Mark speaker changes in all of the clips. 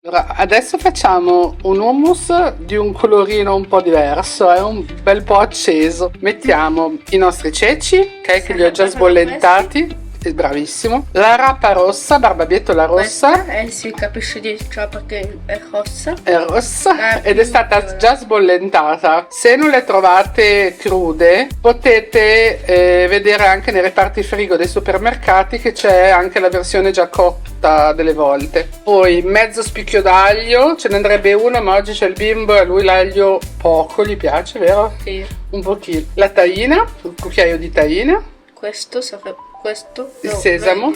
Speaker 1: Allora, adesso facciamo un hummus di un colorino un po' diverso, è un bel po' acceso. Mettiamo i nostri ceci, ok, che li ho già sbollentati. Bravissimo. La rapa rossa, barbabietola rossa.
Speaker 2: Si capisce di già perché è rossa.
Speaker 1: È rossa ed è stata già sbollentata. Se non le trovate crude, potete vedere anche nei reparti frigo dei supermercati che c'è anche la versione già cotta delle volte. Poi mezzo spicchio d'aglio, ce ne andrebbe uno, ma oggi c'è il bimbo e a lui l'aglio poco gli piace, vero?
Speaker 2: Sì.
Speaker 1: Un pochino. La tahina, un cucchiaio di tahina.
Speaker 2: Questo sarebbe questo.
Speaker 1: Il sesamo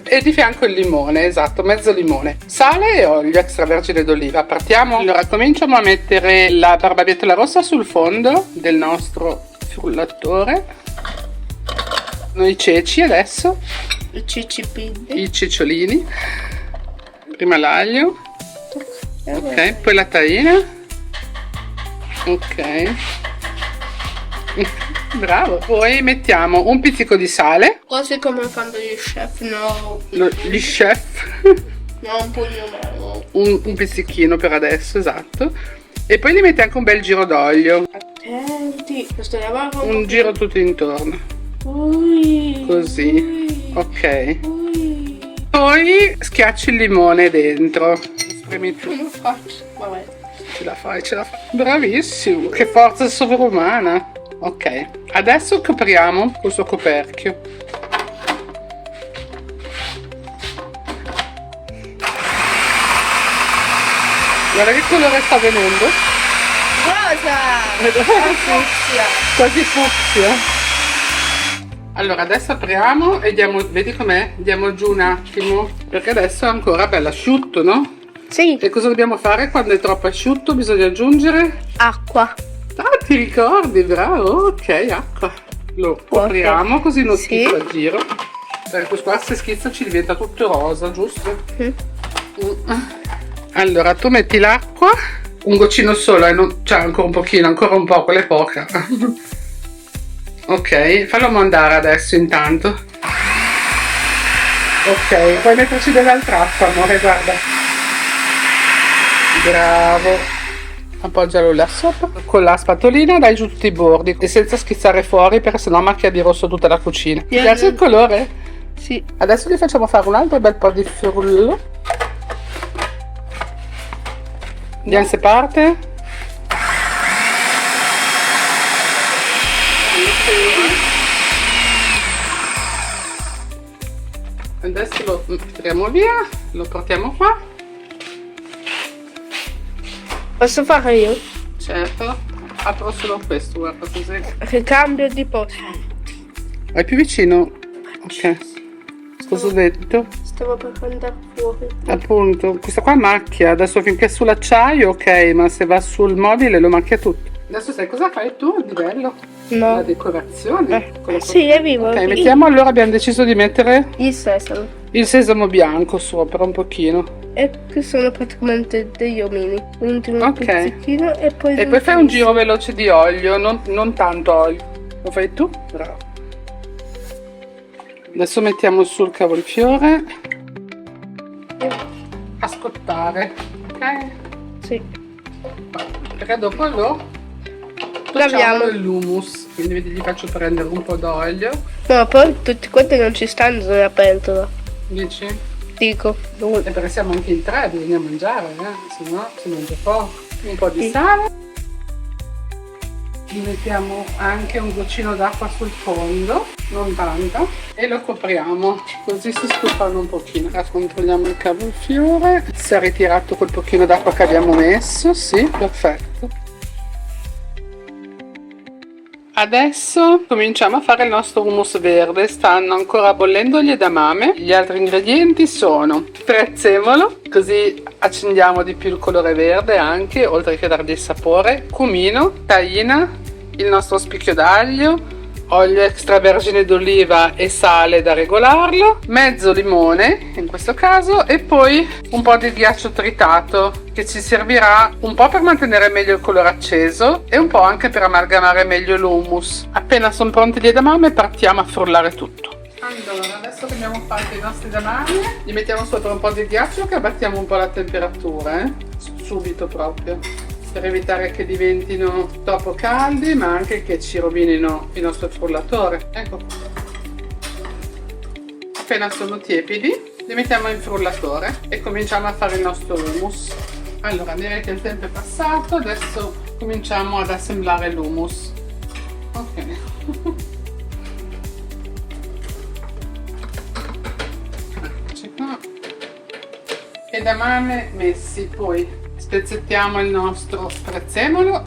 Speaker 1: e di fianco il limone, esatto, mezzo limone, sale e olio extravergine d'oliva. Partiamo? Allora cominciamo a mettere la barbabietola rossa sul fondo del nostro frullatore, noi ceci adesso,
Speaker 2: I cicipini.
Speaker 1: i cicciolini, prima l'aglio, ok, poi la tahina, ok. Bravo. Poi mettiamo un pizzico di sale.
Speaker 2: Quasi come fanno gli chef, no.
Speaker 1: Gli chef.
Speaker 2: No, un pugno meno.
Speaker 1: Un pizzichino per adesso, esatto. E poi gli metti anche un bel giro d'olio.
Speaker 2: Attenti, questo lavoro.
Speaker 1: Un giro tutto intorno.
Speaker 2: Ui,
Speaker 1: Così. Ok.
Speaker 2: ui.
Speaker 1: Poi schiacci il limone dentro. Spremi tu.
Speaker 2: Come faccio? Vabbè.
Speaker 1: Ce la fai, ce la fai. Bravissimo. Che forza sovrumana. Ok, adesso copriamo col suo coperchio. Guarda che colore sta venendo.
Speaker 2: Rosa! Fucsia.
Speaker 1: Quasi fucsia. Allora adesso apriamo e diamo, vedi com'è? Diamo giù un attimo, perché adesso è ancora bello asciutto, no?
Speaker 2: Sì.
Speaker 1: E cosa dobbiamo fare quando è troppo asciutto? Bisogna aggiungere
Speaker 2: Acqua.
Speaker 1: Ah, ti ricordi, bravo, ok, acqua. Lo copriamo così non schizza il giro. Perché qua se schizza ci diventa tutto rosa, giusto? Allora, tu metti l'acqua, un goccino solo, c'è ancora un pochino, ancora un po', quella è poca. Ok, fallo mondare adesso intanto. Ok, puoi metterci dell'altra acqua, amore, guarda. Bravo. Appoggialo là sopra. Con la spatolina dai giù tutti i bordi e senza schizzare fuori perché sennò macchia di rosso tutta la cucina. Ti piace il colore?
Speaker 2: Sì.
Speaker 1: Adesso gli facciamo fare un altro bel po' di frullo. Andiamo se parte. Adesso lo tiriamo via, lo portiamo qua.
Speaker 2: Posso fare io?
Speaker 1: Certo, apro solo questo, guarda così.
Speaker 2: Ricambio di posto.
Speaker 1: Vai più vicino. Ok. Cosa ho detto?
Speaker 2: Stavo per andare fuori.
Speaker 1: Appunto, questa qua macchia. Adesso finché è sull'acciaio, ok, ma se va sul mobile lo macchia tutto. Adesso sai cosa fai tu di bello?
Speaker 2: No.
Speaker 1: La decorazione.
Speaker 2: Sì, è vivo.
Speaker 1: Ok, mettiamo allora, abbiamo deciso di mettere
Speaker 2: Il sesamo.
Speaker 1: il sesamo bianco sopra un pochino.
Speaker 2: E che sono praticamente degli omini. Un ultimo
Speaker 1: Ok.
Speaker 2: pizzichino e poi...
Speaker 1: E poi fai un giro veloce di olio, non tanto olio. Lo fai tu? Bravo. Adesso mettiamo sul cavolfiore a scottare, ok?
Speaker 2: Sì.
Speaker 1: Perché dopo lo
Speaker 2: Laviamo.
Speaker 1: facciamo dell'hummus, quindi vedi, gli faccio prendere un po' d'olio.
Speaker 2: No, poi tutti quanti non ci stanno nella pentola.
Speaker 1: Dici?
Speaker 2: Dico.
Speaker 1: E perché siamo anche in tre, bisogna mangiare, se no si mangia poco. Un po' di sale. Gli mettiamo anche un goccino d'acqua sul fondo, non tanta, e lo copriamo, così si stufano un pochino. Ora controlliamo il cavolfiore, si è ritirato quel pochino d'acqua che abbiamo messo, sì, perfetto. Adesso cominciamo a fare il nostro hummus verde, stanno ancora bollendo gli edamame. Gli altri ingredienti sono prezzemolo, così accendiamo di più il colore verde anche, oltre che dargli il sapore, cumino, tahina, il nostro spicchio d'aglio, olio extravergine d'oliva e sale da regolarlo, mezzo limone in questo caso e poi un po' di ghiaccio tritato che ci servirà un po' per mantenere meglio il colore acceso e un po' anche per amalgamare meglio l'hummus. Appena sono pronti gli edamame partiamo a frullare tutto. Allora, adesso che abbiamo fatto i nostri edamame, gli mettiamo sopra un po' di ghiaccio che abbattiamo un po' la temperatura, subito proprio, per evitare che diventino troppo caldi, ma anche che ci rovinino il nostro frullatore. Ecco qua. Appena sono tiepidi, li mettiamo in frullatore e cominciamo a fare il nostro hummus. Allora, direi che il tempo è passato, adesso cominciamo ad assemblare l'hummus. Ok. Eccoci qua. Edamame messi, poi spezzettiamo il nostro prezzemolo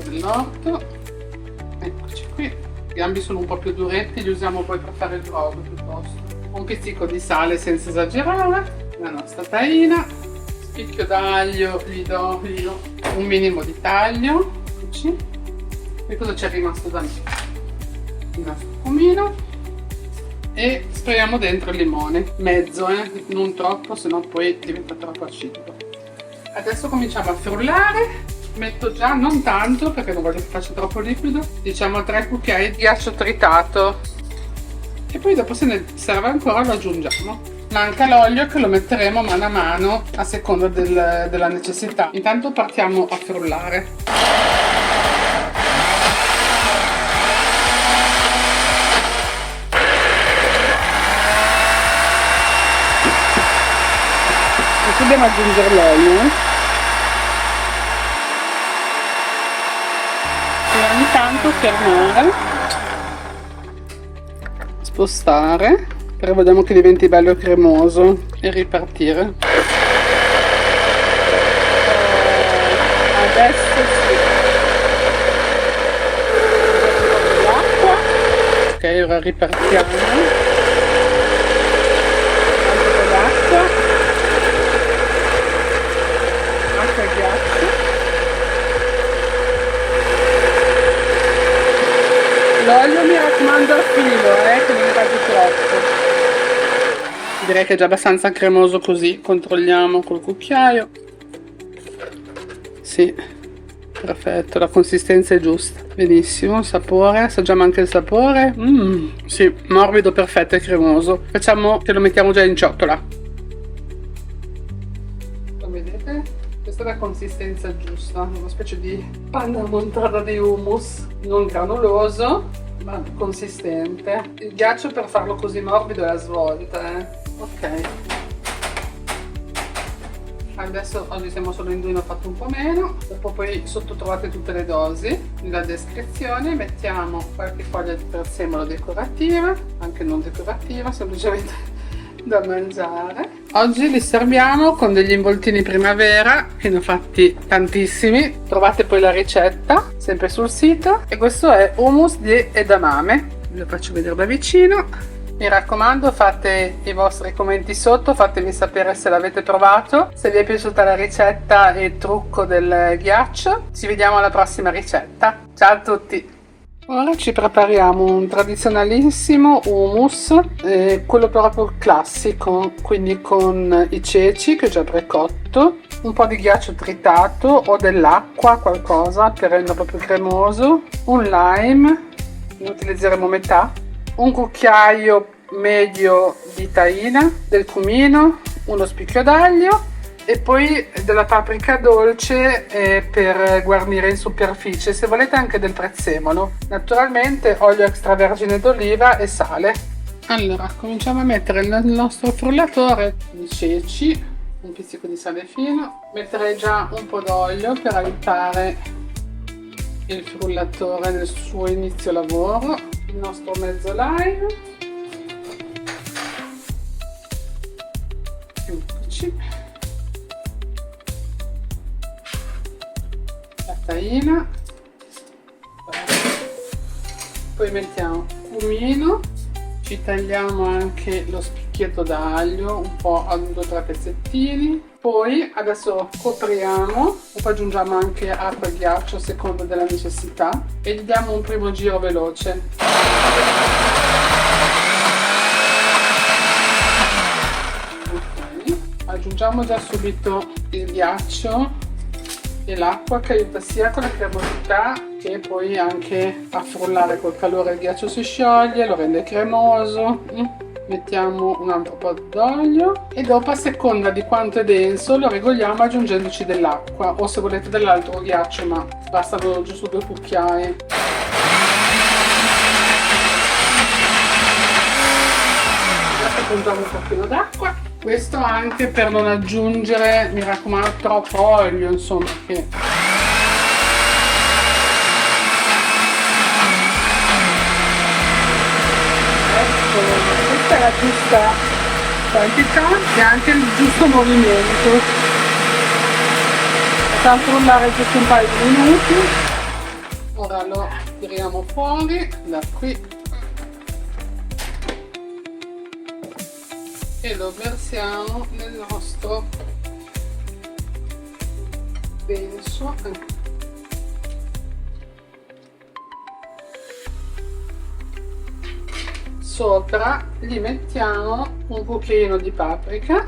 Speaker 1: dell'orto. Eccoci qui. I gambi sono un po' più duretti, li usiamo poi per fare il brodo piuttosto. Un pizzico di sale senza esagerare, la nostra tahina, spicchio d'aglio, gli do un minimo di taglio. Eccoci. E cosa c'è rimasto da me? Il nostro cumino. E sprayiamo dentro il limone, mezzo, non troppo, sennò poi diventa troppo acido. Adesso cominciamo a frullare. Metto già, non tanto perché non voglio che faccia troppo liquido, diciamo 3 cucchiai di ghiaccio tritato, e poi dopo, se ne serve ancora, lo aggiungiamo. Manca l'olio, che lo metteremo mano a mano a seconda della necessità. Intanto partiamo a frullare. E dobbiamo aggiungere l'olio. Ogni tanto fermare, spostare, però vediamo che diventi bello cremoso, e ripartire. Adesso sì. L'acqua. Ok, ora ripartiamo. Un po' d'acqua. Acqua e ghiaccio. L'olio mi raccomando al filo, che non vada troppo. Direi che è già abbastanza cremoso così. Controlliamo col cucchiaio. Sì, perfetto, la consistenza è giusta. Benissimo, il sapore, assaggiamo anche il sapore. Sì, morbido, perfetto e cremoso. Facciamo che lo mettiamo già in ciotola. Lo vedete? Questa è la consistenza giusta, una specie di panna montata di hummus, non granuloso ma consistente. Il ghiaccio per farlo così morbido è a svolta. Ok, adesso oggi siamo solo in due, ne ho fatto un po' meno. Dopo poi sotto trovate tutte le dosi nella descrizione. Mettiamo qualche foglia di prezzemolo decorativa, anche non decorativa, semplicemente da mangiare. Oggi li serviamo con degli involtini primavera, che ne ho fatti tantissimi. Trovate poi la ricetta sempre sul sito. E questo è hummus di edamame, vi lo faccio vedere da vicino. Mi raccomando, fate i vostri commenti sotto, fatemi sapere se l'avete provato, se vi è piaciuta la ricetta e il trucco del ghiaccio. Ci vediamo alla prossima ricetta. Ciao a tutti! Ora ci prepariamo un tradizionalissimo hummus, quello proprio classico, quindi con i ceci che è già precotto, un po' di ghiaccio tritato o dell'acqua, qualcosa per renderlo più cremoso, un lime, ne utilizzeremo metà, un cucchiaio medio di tahina, del cumino, uno spicchio d'aglio e poi della paprika dolce per guarnire in superficie, se volete anche del prezzemolo, naturalmente olio extravergine d'oliva e sale. Allora cominciamo a mettere nel nostro frullatore i ceci, un pizzico di sale fino, metterei già un po' d'olio per aiutare il frullatore nel suo inizio lavoro, il nostro mezzo lime, eccoci, la tahina, poi mettiamo cumino, ci tagliamo anche lo spicchietto d'aglio un po' a 2 o 3 pezzettini, poi adesso copriamo e poi aggiungiamo anche acqua e ghiaccio a seconda della necessità e gli diamo un primo giro veloce. Okay. Aggiungiamo già subito il ghiaccio e l'acqua che aiuta sia con la cremosità che poi anche a frullare col calore. Il ghiaccio si scioglie, lo rende cremoso. Mettiamo un altro po' d'olio e dopo, a seconda di quanto è denso, lo regoliamo aggiungendoci dell'acqua, o se volete dell'altro ghiaccio, ma bastano giusto 2 cucchiai. Aggiungiamo un pochino d'acqua, questo anche per non aggiungere, mi raccomando, troppo olio, insomma, che ecco, questa è la giusta quantità e anche il giusto movimento. Facciamo frullare giusto un paio di minuti. Ora lo tiriamo fuori da qui e lo versiamo nel nostro denso. Sopra gli mettiamo un cucchiaino di paprika,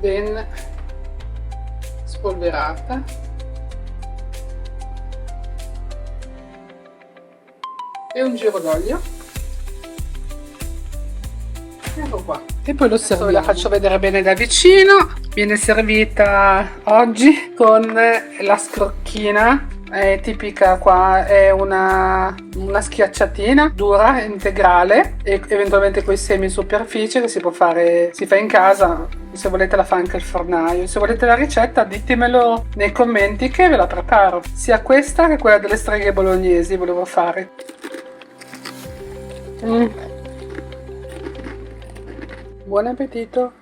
Speaker 1: ben spolverata, e un giro d'olio. Ecco qua. E poi lo serviamo. La faccio vedere bene da vicino. Viene servita oggi con la scrocchina. È tipica qua, è una schiacciatina dura, integrale, e eventualmente con i semi in superficie, che si può fare, si fa in casa. Se volete la fa anche il fornaio. Se volete la ricetta ditemelo nei commenti che ve la preparo. Sia questa che quella delle streghe bolognesi volevo fare. Buon appetito!